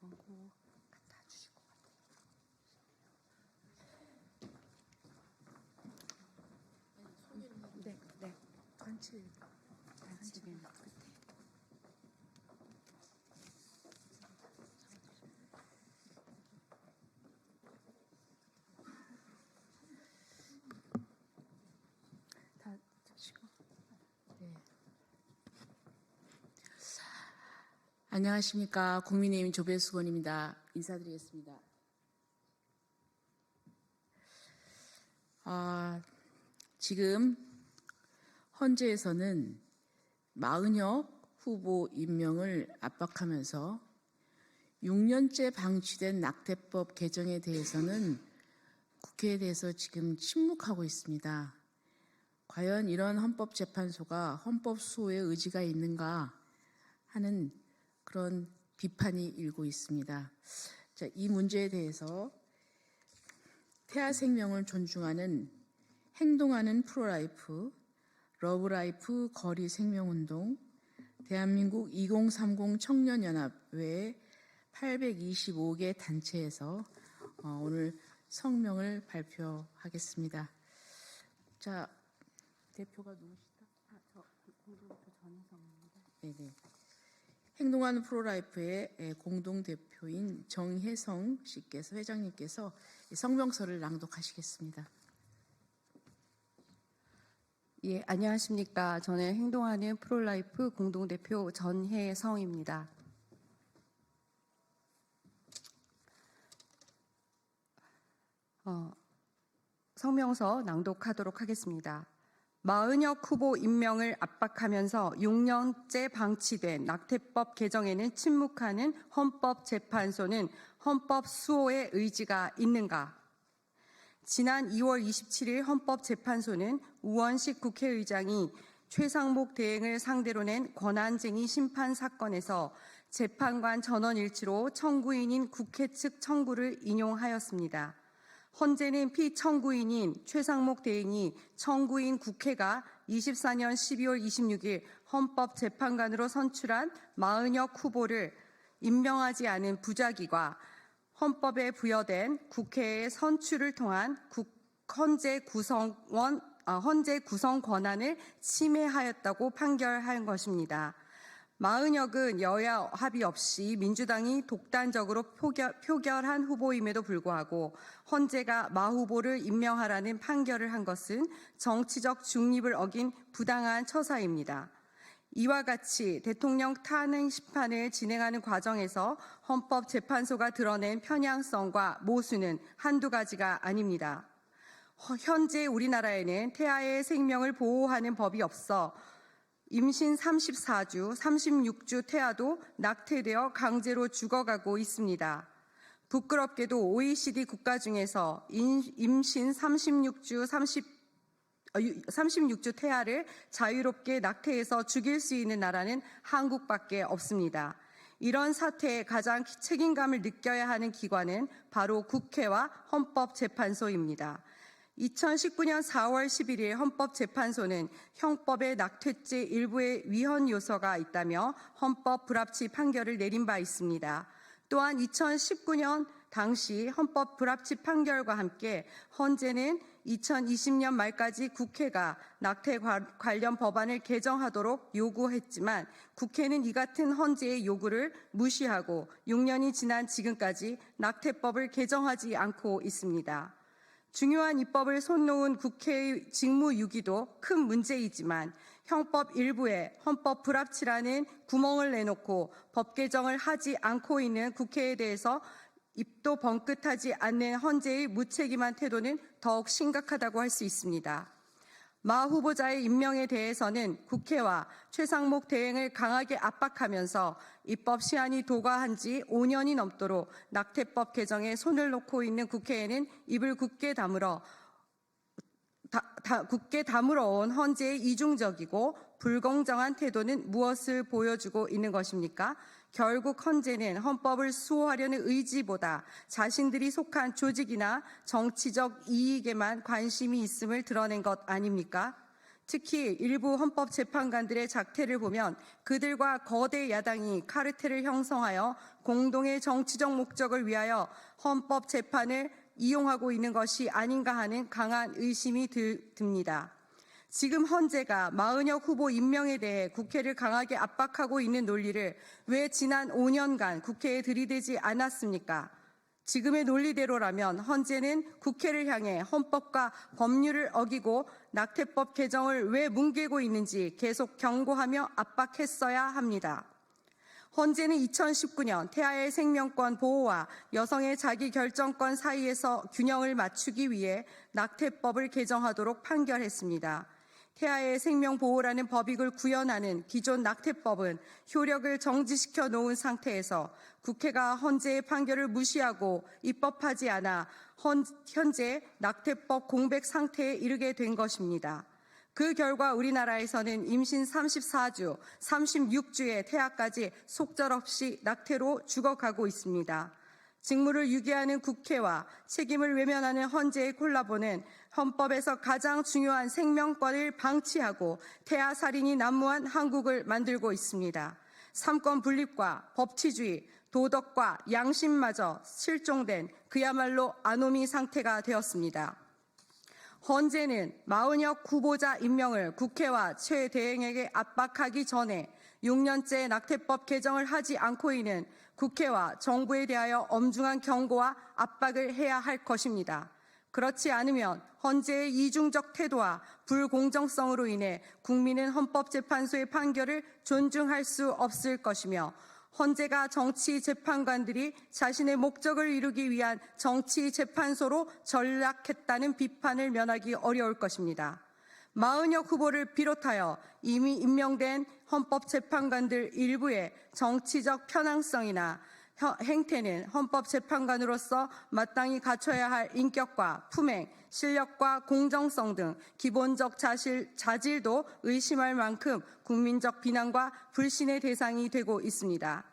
하고 갖다 주실 것 같아요. 네, 네. 관칠 맨 끝에. 다 드시고. 네. 안녕하십니까. 국민의힘 조배수 의원입니다. 인사드리겠습니다. 지금 헌재에서는 마은혁 후보 임명을 압박하면서 6년째 방치된 낙태법 개정에 대해서는 국회에 대해서 지금 침묵하고 있습니다. 과연 이런 헌법재판소가 헌법 수호의 의지가 있는가 하는 그런 비판이 일고 있습니다. 자, 이 문제에 대해서 태아 생명을 존중하는 행동하는 프로라이프, 러브라이프 거리 생명운동, 대한민국 2030 청년연합 외에 825개 단체에서 오늘 성명을 발표하겠습니다. 자, 대표가 누구시다? 저 공동대표 전혜성입니다. 네네. 행동하는 프로라이프의 공동대표인 정혜성 씨께서, 회장님께서 성명서를 낭독하시겠습니다. 예, 안녕하십니까. 저는 행동하는 프로라이프 공동대표 전혜성입니다. 성명서 낭독하도록 하겠습니다. 마은혁 후보 임명을 압박하면서 6년째 방치된 낙태법 개정에는 침묵하는 헌법재판소는 헌법 수호의 의지가 있는가? 지난 2월 27일 헌법재판소는 우원식 국회의장이 최상목 대행을 상대로 낸 권한쟁의 심판 사건에서 재판관 전원일치로 청구인인 국회 측 청구를 인용하였습니다. 헌재는 피청구인인 최상목 대행이 청구인 국회가 24년 12월 26일 헌법재판관으로 선출한 마은혁 후보를 임명하지 않은 부작위가 헌법에 부여된 국회의 선출을 통한 헌재 구성 권한을 침해하였다고 판결한 것입니다. 마은혁은 여야 합의 없이 민주당이 독단적으로 표결한 후보임에도 불구하고 헌재가 마 후보를 임명하라는 판결을 한 것은 정치적 중립을 어긴 부당한 처사입니다. 이와 같이 대통령 탄핵 심판을 진행하는 과정에서 헌법재판소가 드러낸 편향성과 모순은 한두 가지가 아닙니다. 현재 우리나라에는 태아의 생명을 보호하는 법이 없어 임신 34주, 36주 태아도 낙태되어 강제로 죽어가고 있습니다. 부끄럽게도 OECD 국가 중에서 임신 36주 태아를 자유롭게 낙태해서 죽일 수 있는 나라는 한국밖에 없습니다. 이런 사태에 가장 책임감을 느껴야 하는 기관은 바로 국회와 헌법재판소입니다. 2019년 4월 11일 헌법재판소는 형법의 낙태죄 일부의 위헌 요소가 있다며 헌법 불합치 판결을 내린 바 있습니다. 또한 2019년 당시 헌법 불합치 판결과 함께 헌재는 2020년 말까지 국회가 낙태 관련 법안을 개정하도록 요구했지만 국회는 이 같은 헌재의 요구를 무시하고 6년이 지난 지금까지 낙태법을 개정하지 않고 있습니다. 중요한 입법을 손 놓은 국회의 직무유기도 큰 문제이지만 형법 일부에 헌법 불합치라는 구멍을 내놓고 법 개정을 하지 않고 있는 국회에 대해서 입도 벙긋하지 않는 헌재의 무책임한 태도는 더욱 심각하다고 할 수 있습니다. 마 후보자의 임명에 대해서는 국회와 최상목 대행을 강하게 압박하면서 입법 시한이 도과한 지 5년이 넘도록 낙태법 개정에 손을 놓고 있는 국회에는 입을 굳게 다물어 온 헌재의 이중적이고 불공정한 태도는 무엇을 보여주고 있는 것입니까? 결국 헌재는 헌법을 수호하려는 의지보다 자신들이 속한 조직이나 정치적 이익에만 관심이 있음을 드러낸 것 아닙니까? 특히 일부 헌법재판관들의 작태를 보면 그들과 거대 야당이 카르텔을 형성하여 공동의 정치적 목적을 위하여 헌법재판을 이용하고 있는 것이 아닌가 하는 강한 의심이 듭니다. 지금 헌재가 마은혁 후보 임명에 대해 국회를 강하게 압박하고 있는 논리를 왜 지난 5년간 국회에 들이대지 않았습니까? 지금의 논리대로라면 헌재는 국회를 향해 헌법과 법률을 어기고 낙태법 개정을 왜 뭉개고 있는지 계속 경고하며 압박했어야 합니다. 헌재는 2019년 태아의 생명권 보호와 여성의 자기결정권 사이에서 균형을 맞추기 위해 낙태법을 개정하도록 판결했습니다. 태아의 생명보호라는 법익을 구현하는 기존 낙태법은 효력을 정지시켜 놓은 상태에서 국회가 헌재의 판결을 무시하고 입법하지 않아 현재 낙태법 공백 상태에 이르게 된 것입니다. 그 결과 우리나라에서는 임신 34주, 36주의 태아까지 속절없이 낙태로 죽어가고 있습니다. 직무를 유기하는 국회와 책임을 외면하는 헌재의 콜라보는 헌법에서 가장 중요한 생명권을 방치하고 태아 살인이 난무한 한국을 만들고 있습니다. 삼권 분립과 법치주의, 도덕과 양심마저 실종된 그야말로 아노미 상태가 되었습니다. 헌재는 마은혁 후보자 임명을 국회와 최대행에게 압박하기 전에 6년째 낙태법 개정을 하지 않고 있는 국회와 정부에 대하여 엄중한 경고와 압박을 해야 할 것입니다. 그렇지 않으면 헌재의 이중적 태도와 불공정성으로 인해 국민은 헌법재판소의 판결을 존중할 수 없을 것이며 헌재가 정치 재판관들이 자신의 목적을 이루기 위한 정치 재판소로 전락했다는 비판을 면하기 어려울 것입니다. 마은혁 후보를 비롯하여 이미 임명된 헌법재판관들 일부의 정치적 편향성이나 행태는 헌법재판관으로서 마땅히 갖춰야 할 인격과 품행, 실력과 공정성 등 기본적 자질도 의심할 만큼 국민적 비난과 불신의 대상이 되고 있습니다.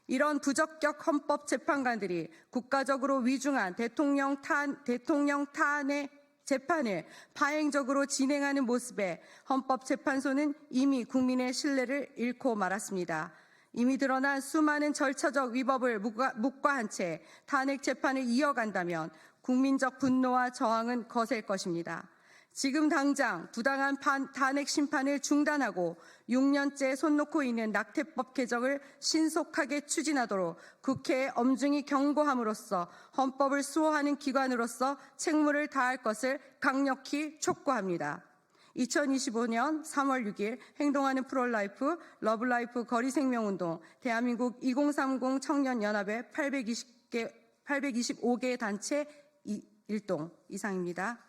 이런 부적격 헌법재판관들이 국가적으로 위중한 대통령 탄핵 재판을 파행적으로 진행하는 모습에 헌법재판소는 이미 국민의 신뢰를 잃고 말았습니다. 이미 드러난 수많은 절차적 위법을 묵과한 채 탄핵 재판을 이어간다면 국민적 분노와 저항은 거셀 것입니다. 지금 당장 부당한 탄핵 심판을 중단하고 6년째 손 놓고 있는 낙태법 개정을 신속하게 추진하도록 국회에 엄중히 경고함으로써 헌법을 수호하는 기관으로서 책무를 다할 것을 강력히 촉구합니다. 2025년 3월 6일 행동하는 프로라이프, 러브라이프 거리생명운동, 대한민국 2030 청년연합회 825개 단체 일동 이상입니다.